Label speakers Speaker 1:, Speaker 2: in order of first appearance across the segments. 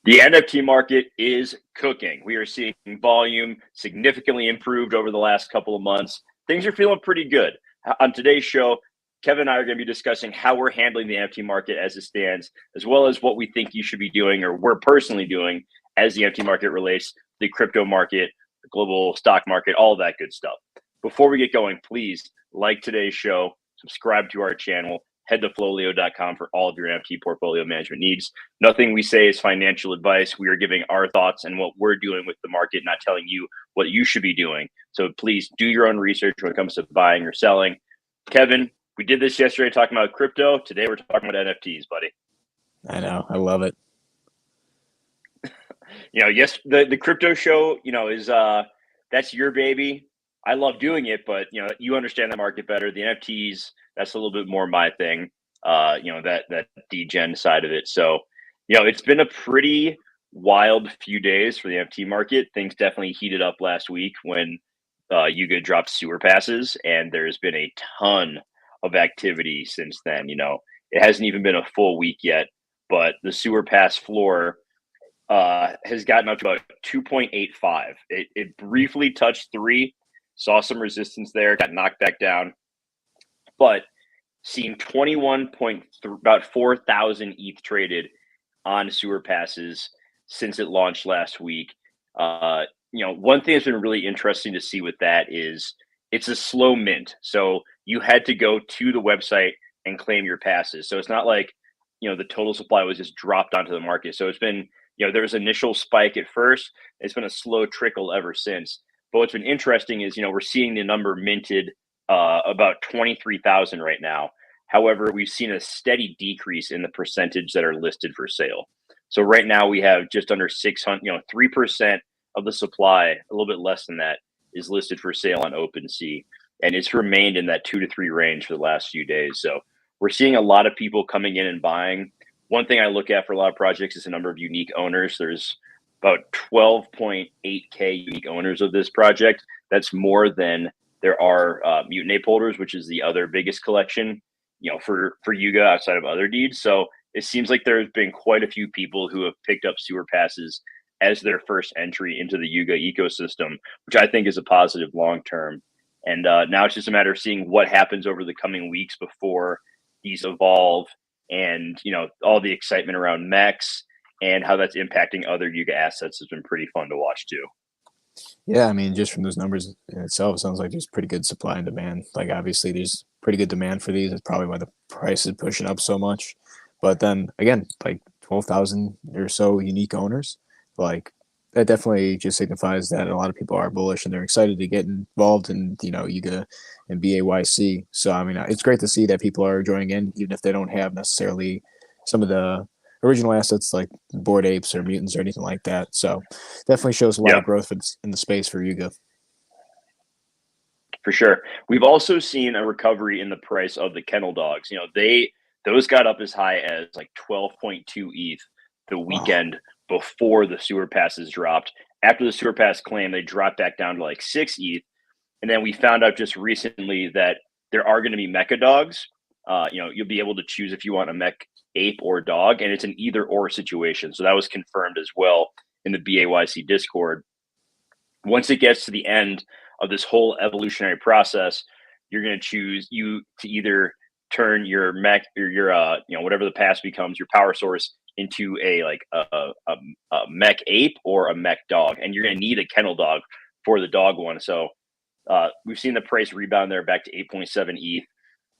Speaker 1: The NFT market is cooking. We are seeing volume significantly improved over the last couple of months. Things are feeling pretty good. On today's show, Kevin and I are going to be discussing how we're handling the NFT market as it stands, as well as what we think you should be doing or we're personally doing as the NFT market relates to the crypto market, the global stock market, all that good stuff. Before we get going, please like today's show, subscribe to our channel, head to FLOLiO.com for all of your NFT portfolio management needs. Nothing we say is financial advice. We are giving our thoughts and what we're doing with the market, not telling you what you should be doing. So please do your own research when it comes to buying or selling. Kevin, we did this yesterday talking about crypto. Today we're talking about NFTs, buddy.
Speaker 2: I know. I love it.
Speaker 1: Yes, the crypto show, is that's your baby. I love doing it, but you understand the market better. The NFTs, that's a little bit more my thing. That degen side of it. So, it's been a pretty wild few days for the NFT market. Things definitely heated up last week when Yuga dropped sewer passes, and there's been a ton of activity since then. It hasn't even been a full week yet, but the sewer pass floor has gotten up to about 2.85. It briefly touched 3. Saw some resistance there, got knocked back down, but seen 21 point about 4,000 ETH traded on sewer passes since it launched last week. One thing that's been really interesting to see with that is it's a slow mint. So you had to go to the website and claim your passes. So it's not like, the total supply was just dropped onto the market. So it's been, there was an initial spike at first. It's been a slow trickle ever since. But what's been interesting is, we're seeing the number minted about 23,000 right now. However, we've seen a steady decrease in the percentage that are listed for sale. So right now we have just under 600, 3% of the supply, a little bit less than that, is listed for sale on OpenSea. And it's remained in that 2 to 3 range for the last few days. So we're seeing a lot of people coming in and buying. One thing I look at for a lot of projects is the number of unique owners. There's about 12.8K unique owners of this project. That's more than there are mutant ape holders, which is the other biggest collection, for Yuga outside of other deeds. So it seems like there's been quite a few people who have picked up sewer passes as their first entry into the Yuga ecosystem, which I think is a positive long term. And now it's just a matter of seeing what happens over the coming weeks before these evolve, and all the excitement around mechs and how that's impacting other Yuga assets has been pretty fun to watch too.
Speaker 2: Yeah, I mean, just from those numbers in itself, it sounds like there's pretty good supply and demand. Like, obviously, there's pretty good demand for these. It's probably why the price is pushing up so much. But then again, like 12,000 or so unique owners, like that definitely just signifies that a lot of people are bullish and they're excited to get involved in, Yuga and BAYC. So, I mean, it's great to see that people are joining in, even if they don't have necessarily some of the original assets like Bored Apes or Mutants or anything like that. So definitely shows a lot of growth in the space for Yuga.
Speaker 1: For sure. We've also seen a recovery in the price of the kennel dogs. Those got up as high as like 12.2 ETH the weekend before the sewer passes dropped. After the sewer pass claim, they dropped back down to like 6 ETH. And then we found out just recently that there are going to be mecha dogs. You'll be able to choose if you want a mech ape or dog, and it's an either or situation. So that was confirmed as well in the BAYC Discord. Once it gets to the end of this whole evolutionary process, you're going to choose to either turn your mech or your whatever the pass becomes, your power source, into a mech ape or a mech dog, and you're going to need a kennel dog for the dog one. So we've seen the price rebound there back to 8.7 ETH.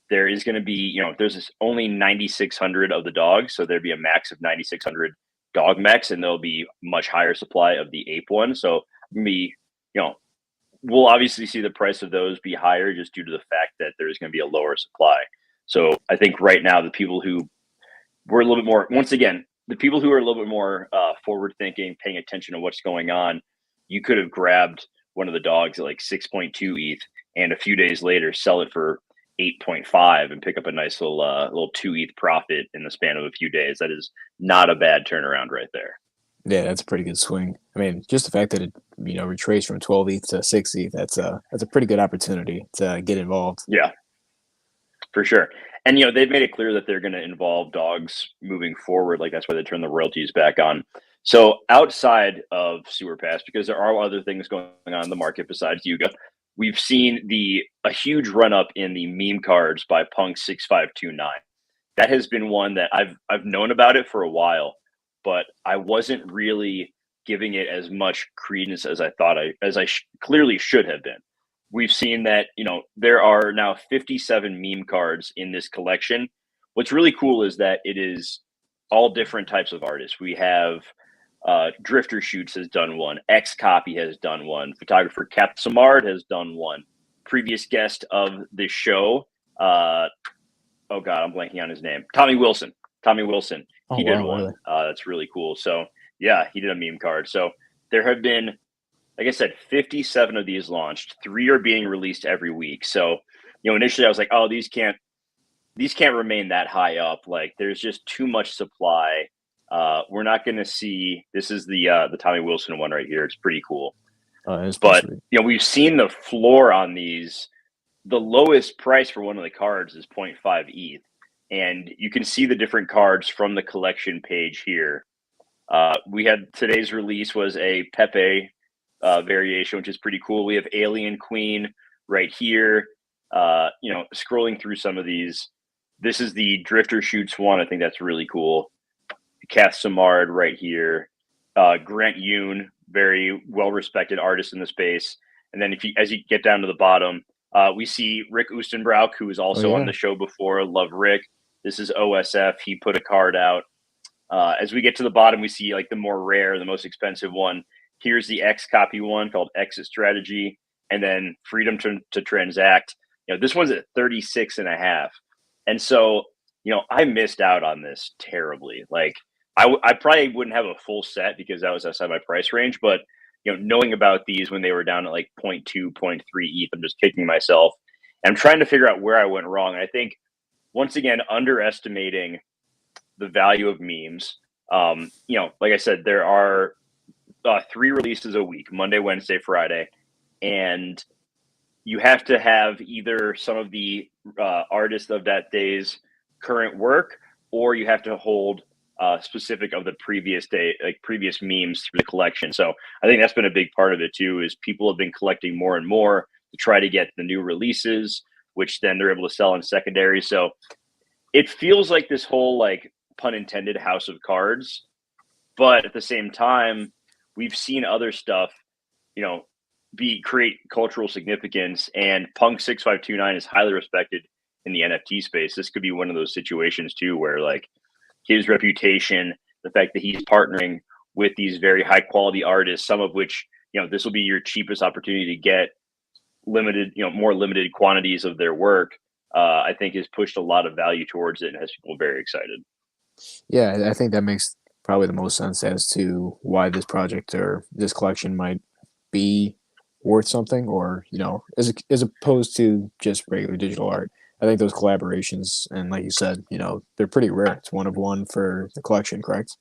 Speaker 1: There is going to be, there's only 9,600 of the dogs. So there'd be a max of 9,600 dog mechs, and there'll be much higher supply of the ape one. So we'll obviously see the price of those be higher just due to the fact that there's going to be a lower supply. So I think right now, the people who were a little bit more, once again, the people who are a little bit more forward thinking, paying attention to what's going on, you could have grabbed one of the dogs at like 6.2 ETH and a few days later sell it for 8.5 and pick up a nice little 2 ETH profit in the span of a few days. That is not a bad turnaround right there.
Speaker 2: Yeah, that's a pretty good swing. I mean, just the fact that it retraced from 12 ETH to 6 ETH, that's a pretty good opportunity to get involved.
Speaker 1: Yeah, for sure. And they've made it clear that they're going to involve dogs moving forward. Like, that's why they turn the royalties back on. So outside of Sewer Pass, because there are other things going on in the market besides Yuga, we've seen a huge run up in the meme cards by Punk 6529. That has been one that I've known about it for a while, but I wasn't really giving it as much credence as I thought clearly should have been. We've seen that, there are now 57 meme cards in this collection. What's really cool is that it is all different types of artists. We have Drifter Shoots has done one, X Copy has done one, photographer Cap Samard has done one. Previous guest of the show, oh god, I'm blanking on his name. Tommy Wilson.
Speaker 2: Oh,
Speaker 1: He did
Speaker 2: wow,
Speaker 1: one.
Speaker 2: really?
Speaker 1: That's really cool. So yeah, he did a meme card. So there have been, like I said, 57 of these launched. 3 are being released every week. So, initially I was like, oh, these can't remain that high up. Like there's just too much supply. We're not going to see. This is the Tommy Wilson one right here. It's pretty cool. But we've seen the floor on these. The lowest price for one of the cards is 0.5 ETH, and you can see the different cards from the collection page here. We had today's release was a Pepe variation, which is pretty cool. We have Alien Queen right here. Scrolling through some of these, this is the Drifter Shoots one. I think that's really cool. Kath Samard right here. Grant Yoon, very well-respected artist in the space. And then as you get down to the bottom, we see Rick Oostenbroek, who was also on the show before. Love Rick. This is OSF. He put a card out. As we get to the bottom, we see like the more rare, the most expensive one. Here's the X Copy one called Exit Strategy, and then Freedom to Transact. This one's at 36.5. And so, I missed out on this terribly. Like I probably wouldn't have a full set because that was outside my price range, but knowing about these when they were down at like 0.2, 0.3 ETH, I'm just kicking myself. And I'm trying to figure out where I went wrong. And I think, once again, underestimating the value of memes. Like I said, there are 3 releases a week, Monday, Wednesday, Friday. And you have to have either some of the artists of that day's current work, or you have to hold specific of the previous day, like previous memes through the collection. So I think that's been a big part of it too, is people have been collecting more and more to try to get the new releases, which then they're able to sell in secondary. So it feels like this whole, like, pun intended, house of cards, but at the same time, we've seen other stuff, create cultural significance, and Punk 6529 is highly respected in the NFT space. This could be one of those situations too, where like his reputation, the fact that he's partnering with these very high quality artists, some of which, this will be your cheapest opportunity to get more limited quantities of their work, I think has pushed a lot of value towards it and has people very excited.
Speaker 2: Yeah, I think that makes probably the most sense as to why this project or this collection might be worth something, or as opposed to just regular digital art. I think those collaborations, and like you said, they're pretty rare. It's one of one for the collection, correct?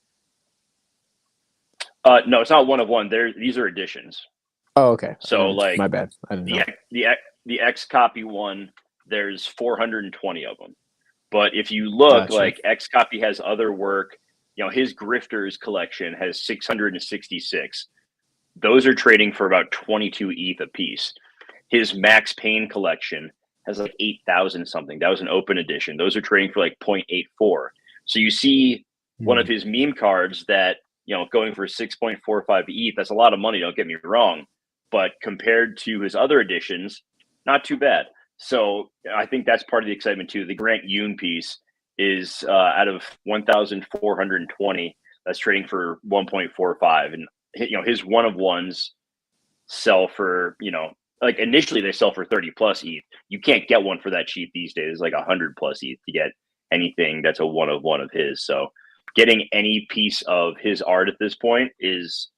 Speaker 1: No, it's not one of one. These are editions.
Speaker 2: Oh, okay.
Speaker 1: So like,
Speaker 2: my bad. I didn't know.
Speaker 1: The X Copy one, there's 420 of them. But if you look, like X Copy has other work. His Grifters collection has 666. Those are trading for about 22 ETH a piece. His Max Payne collection has like 8,000 something. That was an open edition. Those are trading for like 0.84. So you see one of his meme cards that, going for 6.45 ETH, that's a lot of money, don't get me wrong. But compared to his other editions, not too bad. So I think that's part of the excitement too. The Grant Yoon piece is out of 1,420, that's trading for 1.45. And his one of ones sell for, like initially they sell for 30 plus ETH. You can't get one for that cheap these days. It's like 100 plus ETH to get anything that's a one of his. So getting any piece of his art at this point is,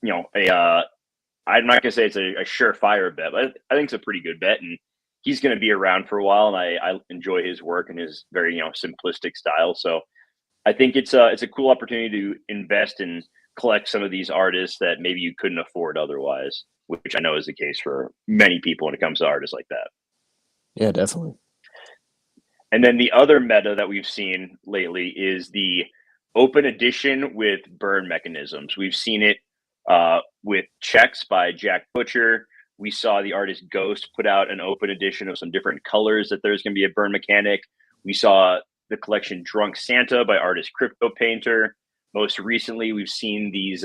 Speaker 1: I'm not gonna say it's a surefire bet, but I think it's a pretty good bet, and he's going to be around for a while. And I enjoy his work and his very simplistic style. So I think it's a cool opportunity to invest and collect some of these artists that maybe you couldn't afford otherwise, which I know is the case for many people when it comes to artists like that.
Speaker 2: Yeah, definitely.
Speaker 1: And then the other meta that we've seen lately is the open edition with burn mechanisms. We've seen it with checks by Jack Butcher. We saw the artist Ghost put out an open edition of some different colors that there's going to be a burn mechanic. We saw the collection Drunk Santa by artist Crypto Painter. Most recently, we've seen these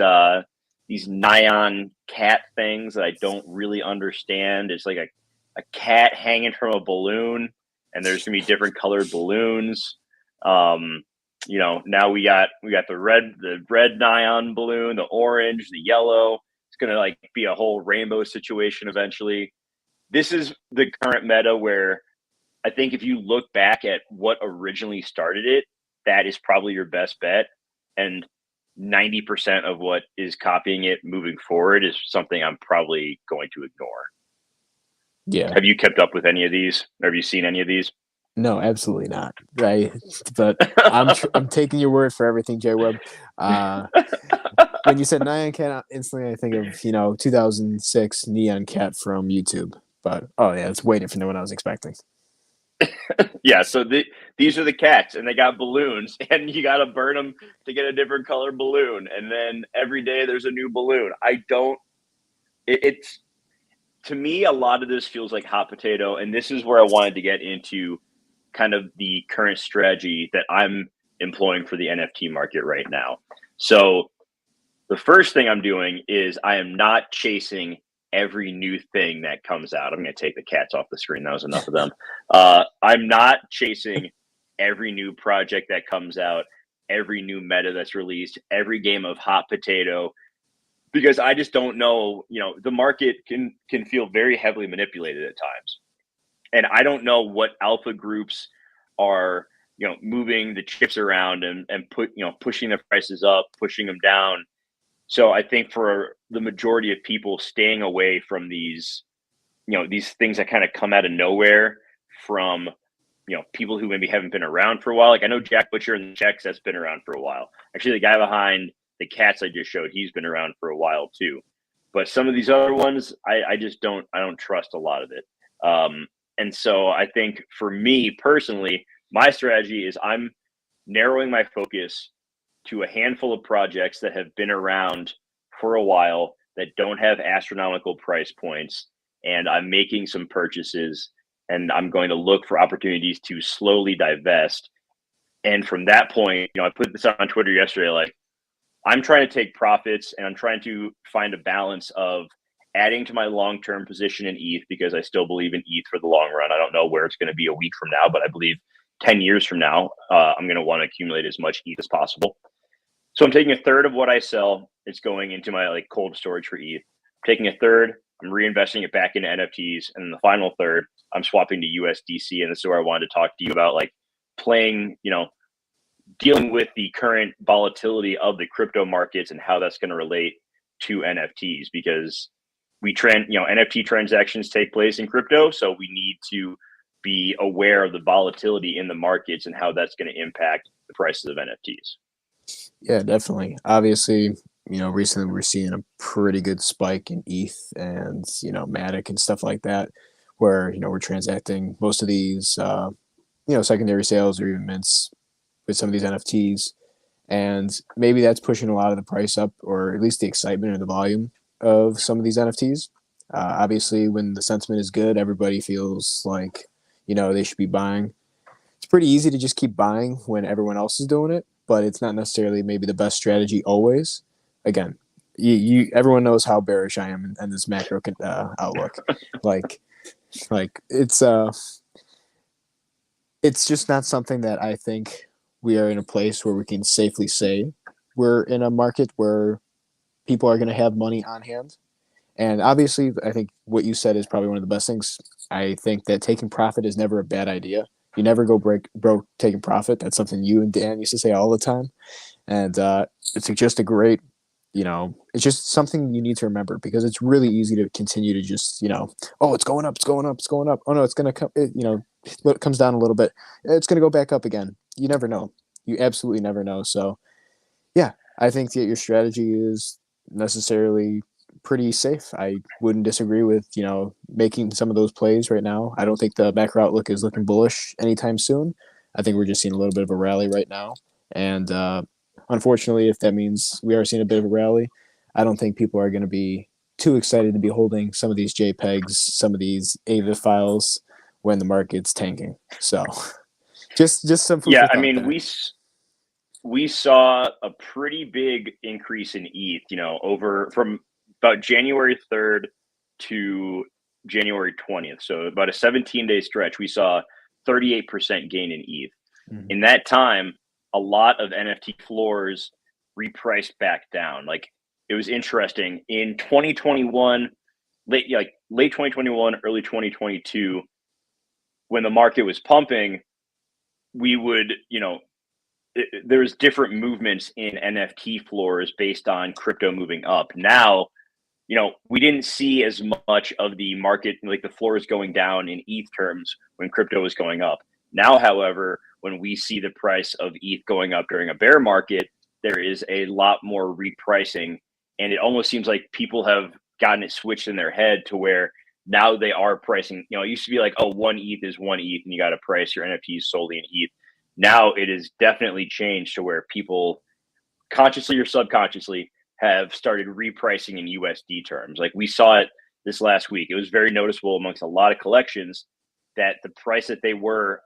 Speaker 1: neon cat things that I don't really understand. It's like a cat hanging from a balloon, and there's gonna be different colored balloons. Now we got the red neon balloon, the orange, the yellow. It's gonna like be a whole rainbow situation eventually. This is the current meta where I think if you look back at what originally started it, that is probably your best bet. And 90% of what is copying it moving forward is something I'm probably going to ignore.
Speaker 2: Yeah.
Speaker 1: Have you kept up with any of these? Or have you seen any of these?
Speaker 2: No, absolutely not. Right. But I'm taking your word for everything, JWeb. When you said Neon Cat, instantly I think of, 2006 Neon Cat from YouTube. But, oh, yeah, it's way different than what I was expecting.
Speaker 1: Yeah, so these are the cats, and they got balloons, and you got to burn them to get a different color balloon. And then every day there's a new balloon. It's to me, a lot of this feels like hot potato. And this is where I wanted to get into kind of the current strategy that I'm employing for the NFT market right now. So the first thing I'm doing is I am not chasing every new thing that comes out. I'm going to take the cats off the screen. That was enough of them. I'm not chasing every new project that comes out, every new meta that's released, every game of hot potato, because I just don't know. The market can feel very heavily manipulated at times. And I don't know what alpha groups are, moving the chips around and pushing the prices up, pushing them down. So I think for the majority of people, staying away from these things that kind of come out of nowhere from, people who maybe haven't been around for a while. Like I know Jack Butcher and the checks, that's been around for a while. Actually, the guy behind the cats I just showed, he's been around for a while too. But some of these other ones, I don't trust a lot of it. And so I think for me personally, my strategy is I'm narrowing my focus to a handful of projects that have been around for a while that don't have astronomical price points. And I'm making some purchases, and I'm going to look for opportunities to slowly divest. And from that point, I put this on Twitter yesterday, like I'm trying to take profits and I'm trying to find a balance of adding to my long-term position in ETH because I still believe in ETH for the long run. I don't know where it's going to be a week from now, but I believe 10 years from now, I'm going to want to accumulate as much ETH as possible. So I'm taking a third of what I sell. It's going into my cold storage for ETH. I'm taking a third, I'm reinvesting it back into NFTs. And then the final third, I'm swapping to USDC. And this is where I wanted to talk to you about playing, dealing with the current volatility of the crypto markets and how that's going to relate to NFTs, because NFT transactions take place in crypto. So we need to be aware of the volatility in the markets and how that's going to impact the prices of NFTs.
Speaker 2: Yeah, definitely. Obviously, recently we're seeing a pretty good spike in ETH and, Matic and stuff like that, where, we're transacting most of these, secondary sales or even mints with some of these NFTs. And maybe that's pushing a lot of the price up, or at least the excitement or the volume of some of these NFTs. Obviously, when the sentiment is good, everybody feels like, they should be buying. It's pretty easy to just keep buying when everyone else is doing it, but it's not necessarily maybe the best strategy always. Again, everyone knows how bearish I am in this macro outlook. It's just not something that I think we are in a place where we can safely say we're in a market where people are going to have money on hand. And obviously, I think what you said is probably one of the best things. I think that taking profit is never a bad idea. You never go broke taking profit. That's something you and Dan used to say all the time. And it's just a great, it's just something you need to remember, because it's really easy to continue to just, oh, it's going up, it's going up, it's going up. Oh, no, it's going to come, it comes down a little bit. It's going to go back up again. You never know. You absolutely never know. So, yeah, I think that your strategy is necessarily pretty safe. I wouldn't disagree with, making some of those plays right now. I don't think the macro outlook is looking bullish anytime soon. I think we're just seeing a little bit of a rally right now. And unfortunately, if that means we are seeing a bit of a rally, I don't think people are going to be too excited to be holding some of these JPEGs, some of these AVIF files when the market's tanking. So just some food
Speaker 1: Yeah,
Speaker 2: for
Speaker 1: I
Speaker 2: thought
Speaker 1: mean,
Speaker 2: there.
Speaker 1: we saw a pretty big increase in ETH, over from about January 3rd to January 20th. So about a 17-day stretch, we saw 38% gain in ETH.
Speaker 2: Mhm.
Speaker 1: In that time, a lot of NFT floors repriced back down. Like, it was interesting in 2021, late 2021, early 2022, when the market was pumping, we would, there's different movements in NFT floors based on crypto moving up. Now, we didn't see as much of the market, like the floors going down in ETH terms when crypto was going up. Now, however, when we see the price of ETH going up during a bear market, there is a lot more repricing. And it almost seems like people have gotten it switched in their head to where now they are pricing. It used to be like, oh, one ETH is one ETH and you got to price your NFTs solely in ETH. Now it is definitely changed to where people consciously or subconsciously have started repricing in USD terms. Like, we saw it this last week. It was very noticeable amongst a lot of collections that the price that they were,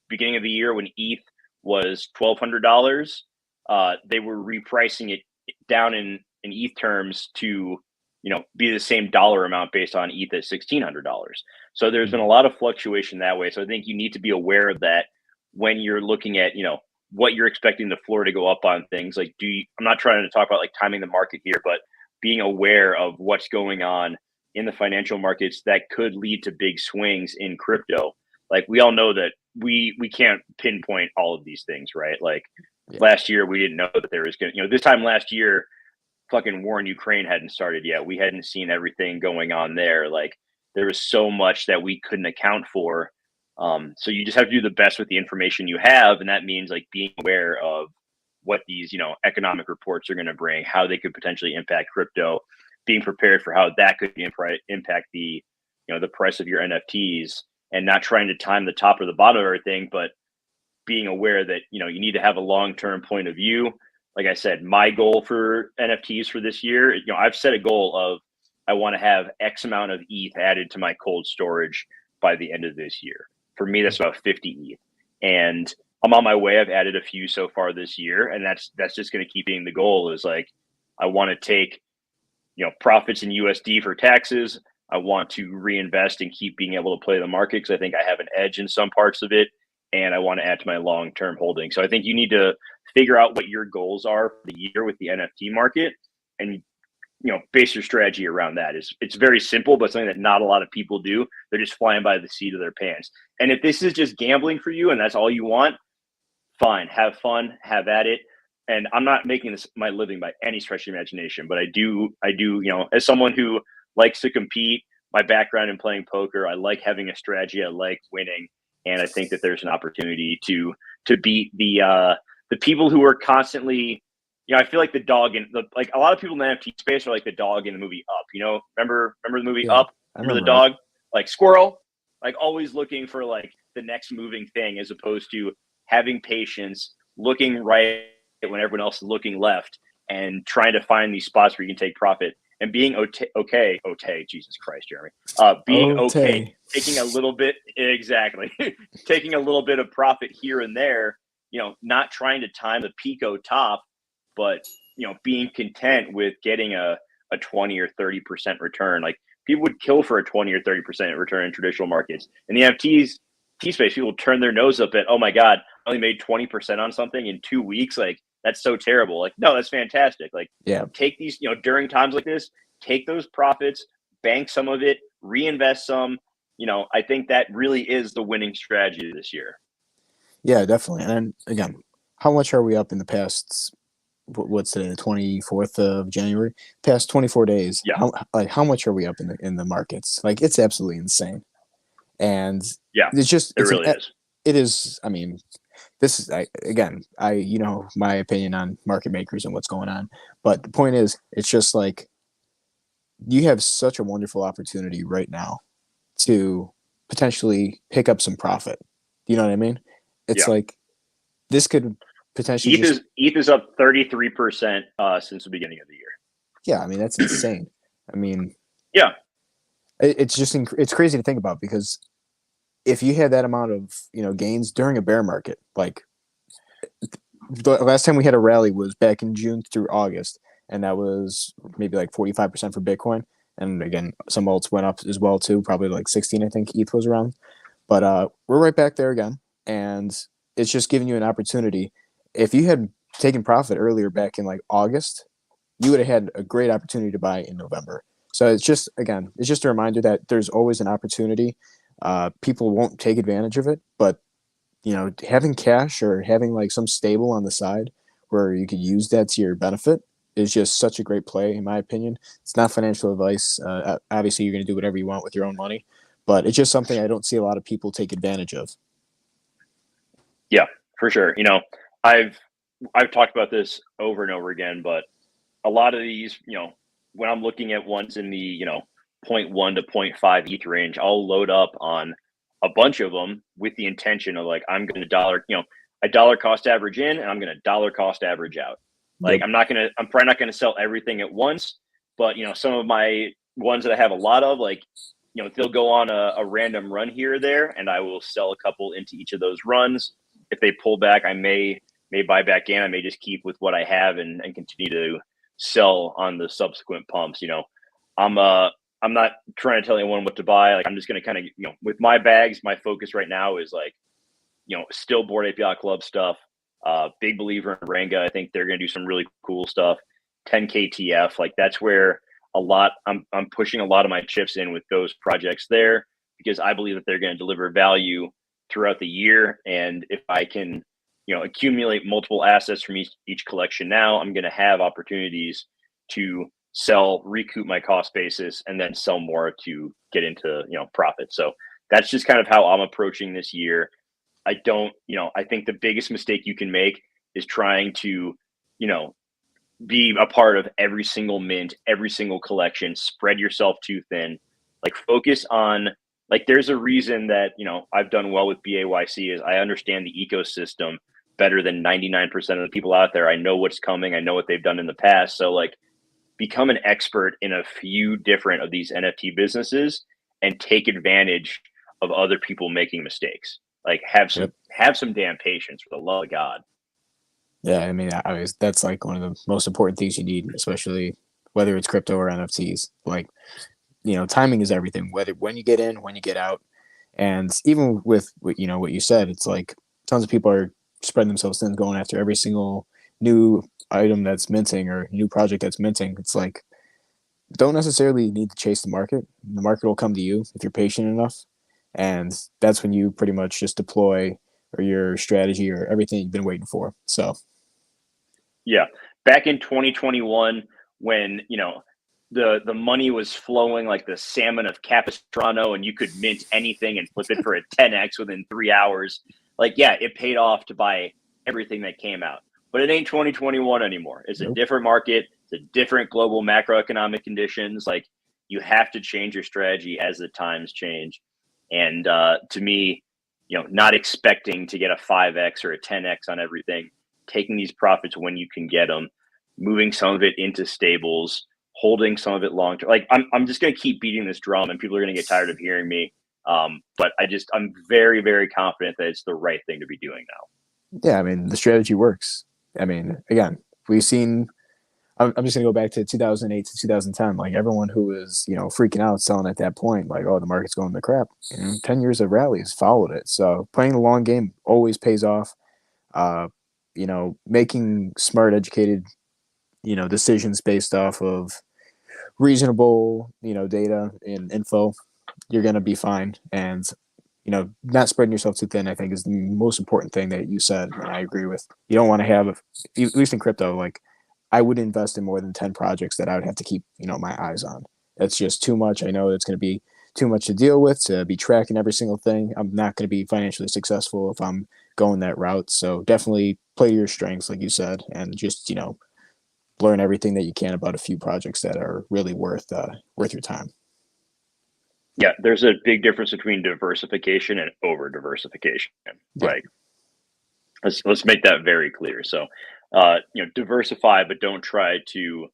Speaker 1: beginning of the year when ETH was $1,200, they were repricing it down in ETH terms to, be the same dollar amount based on ETH at $1,600. So there's been a lot of fluctuation that way. So I think you need to be aware of that when you're looking at, what you're expecting the floor to go up on things. Like, I'm not trying to talk about like timing the market here, but being aware of what's going on in the financial markets that could lead to big swings in crypto. Like, we all know that we can't pinpoint all of these things, right? Like, last year we didn't know that there was going to, this time last year, fucking war in Ukraine hadn't started yet. We hadn't seen everything going on there. Like, there was so much that we couldn't account for. So you just have to do the best with the information you have. And that means like being aware of what these, economic reports are going to bring, how they could potentially impact crypto, being prepared for how that could impact the, the price of your NFTs, and not trying to time the top or the bottom of everything, but being aware that, you need to have a long-term point of view. Like I said, my goal for NFTs for this year, I've set a goal of, I want to have X amount of ETH added to my cold storage by the end of this year. For me, that's about 50 ETH. And I'm on my way. I've added a few so far this year. And that's just going to keep being the goal. Is like, I want to take, profits in USD for taxes. I want to reinvest and keep being able to play the market because I think I have an edge in some parts of it. And I want to add to my long-term holding. So I think you need to figure out what your goals are for the year with the NFT market, and base your strategy around that. It's very simple, but something that not a lot of people do. They're just flying by the seat of their pants. And if this is just gambling for you and that's all you want, fine, have fun, have at it. And I'm not making this my living by any stretch of imagination, but I do, as someone who likes to compete, my background in playing poker, I like having a strategy, I like winning. And I think that there's an opportunity to beat the people who are constantly, I feel like the dog in like a lot of people in the NFT space are like the dog in the movie Up. Remember the movie Up? Remember the dog, like squirrel, like always looking for like the next moving thing, as opposed to having patience, looking right when everyone else is looking left, and trying to find these spots where you can take profit, and being okay, Jesus Christ, Jeremy, being okay, taking a little bit, exactly, taking a little bit of profit here and there, not trying to time the Pico top, but being content with getting a 20 or 30% return. Like, people would kill for a 20 or 30% return in traditional markets. In the NFTs space, people turn their nose up at, oh my God, I only made 20% on something in 2 weeks. Like, that's so terrible. Like, no, that's fantastic. Like, take these, during times like this, take those profits, bank some of it, reinvest some. I think that really is the winning strategy this year.
Speaker 2: Yeah, definitely. And again, how much are we up in the past? What's today, the 24th of January? Past 24 days.
Speaker 1: Yeah.
Speaker 2: How much are we up in the markets? Like, it's absolutely insane. And
Speaker 1: yeah,
Speaker 2: it's just,
Speaker 1: it really is.
Speaker 2: It is. I mean, this is, again, my opinion on market makers and what's going on. But the point is, it's just like, you have such a wonderful opportunity right now to potentially pick up some profit. You know what I mean? It's like, this could potentially just
Speaker 1: ETH is up 33% since the beginning of the year.
Speaker 2: yeah, I mean that's insane. I mean,
Speaker 1: yeah,
Speaker 2: it's just it's crazy to think about because if you had that amount of gains during a bear market, like the last time we had a rally was back in June through August, and that was maybe like 45% for Bitcoin. And again, some alts went up as well too, probably like 16, I think ETH was around. But we're right back there again, and it's just giving you an opportunity. If you had taken profit earlier back in like August, you would have had a great opportunity to buy in November. So it's just a reminder that there's always an opportunity. People won't take advantage of it, but having cash or having like some stable on the side where you could use that to your benefit is just such a great play, in my opinion. It's not financial advice. Obviously, you're going to do whatever you want with your own money, but it's just something I don't see a lot of people take advantage of.
Speaker 1: Yeah, for sure. I've talked about this over and over again, but a lot of these, when I'm looking at ones in the, 0.1 to 0.5 ETH range, I'll load up on a bunch of them with the intention of like, I'm going to a dollar cost average in, and I'm going to dollar cost average out. Like,
Speaker 2: Yep.
Speaker 1: I'm probably not going to sell everything at once, but, some of my ones that I have a lot of, like, they'll go on a random run here or there, and I will sell a couple into each of those runs. If they pull back, I may buy back in. I may just keep with what I have and continue to sell on the subsequent pumps. I'm not trying to tell anyone what to buy. Like, I'm just going to kind of, with my bags, my focus right now is like, still Bored Ape Yacht Club stuff. Big believer in Ranga. I think they're going to do some really cool stuff. 10KTF, like that's where I'm pushing a lot of my chips in with those projects there, because I believe that they're going to deliver value throughout the year. And if I can, accumulate multiple assets from each collection now, I'm going to have opportunities to sell, recoup my cost basis, and then sell more to get into, profit. So that's just kind of how I'm approaching this year. I think the biggest mistake you can make is trying to, be a part of every single mint, every single collection, spread yourself too thin. Like, focus on, like, there's a reason that, I've done well with BAYC is I understand the ecosystem better than 99% of the people out there. I know what's coming. I know what they've done in the past. So like, become an expert in a few different of these NFT businesses and take advantage of other people making mistakes. Like, have some damn patience, for the love of God.
Speaker 2: Yeah, I mean, that's like one of the most important things you need, especially whether it's crypto or NFTs. Like, timing is everything. Whether when you get in, when you get out, and even with what you said, it's like tons of people are spreading themselves thin, going after every single new item that's minting or new project that's minting. It's like, don't necessarily need to chase the market. The market will come to you if you're patient enough, and that's when you pretty much just deploy or your strategy or everything you've been waiting for. So.
Speaker 1: Yeah. Back in 2021, when, the money was flowing like the salmon of Capistrano, and you could mint anything and flip it for a 10x within 3 hours. Like, yeah, it paid off to buy everything that came out, but it ain't 2021 anymore. It's a different market. It's a different global macroeconomic conditions. Like, you have to change your strategy as the times change. And to me, not expecting to get a 5x or a 10x on everything, taking these profits when you can get them, moving some of it into stables, holding some of it long term. Like, I'm just going to keep beating this drum, and people are going to get tired of hearing me. But I'm very, very confident that it's the right thing to be doing now.
Speaker 2: Yeah, I mean, the strategy works. I mean, again, we've seen. I'm just going to go back to 2008 to 2010. Like, everyone who was, freaking out selling at that point, like, oh, the market's going to crap. 10 years of rallies followed it. So playing the long game always pays off. Making smart, educated, decisions based off of reasonable, data and info, you're going to be fine. And, not spreading yourself too thin, I think, is the most important thing that you said. And I agree with. You don't want to have, at least in crypto, like, I would invest in more than 10 projects that I would have to keep, my eyes on. That's just too much. I know it's going to be too much to deal with, to be tracking every single thing. I'm not going to be financially successful if I'm going that route. So definitely play to your strengths, like you said, and just, learn everything that you can about a few projects that are really worth your time.
Speaker 1: Yeah, there's a big difference between diversification and over diversification.
Speaker 2: Yeah.
Speaker 1: Like, Let's make that very clear. So, diversify, but don't try to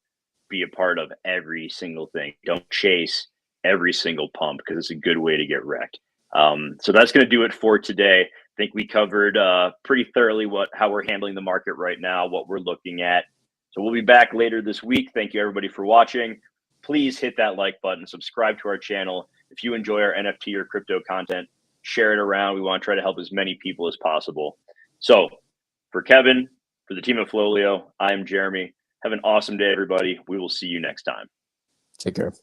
Speaker 1: be a part of every single thing. Don't chase every single pump because it's a good way to get wrecked. So that's going to do it for today. I think we covered pretty thoroughly how we're handling the market right now, what we're looking at. So we'll be back later this week. Thank you everybody for watching. Please hit that like button, subscribe to our channel. If you enjoy our NFT or crypto content, share it around. We want to try to help as many people as possible. So for Kevin, for the team at FLOLiO, I'm Jeremy. Have an awesome day, everybody. We will see you next time.
Speaker 2: Take care.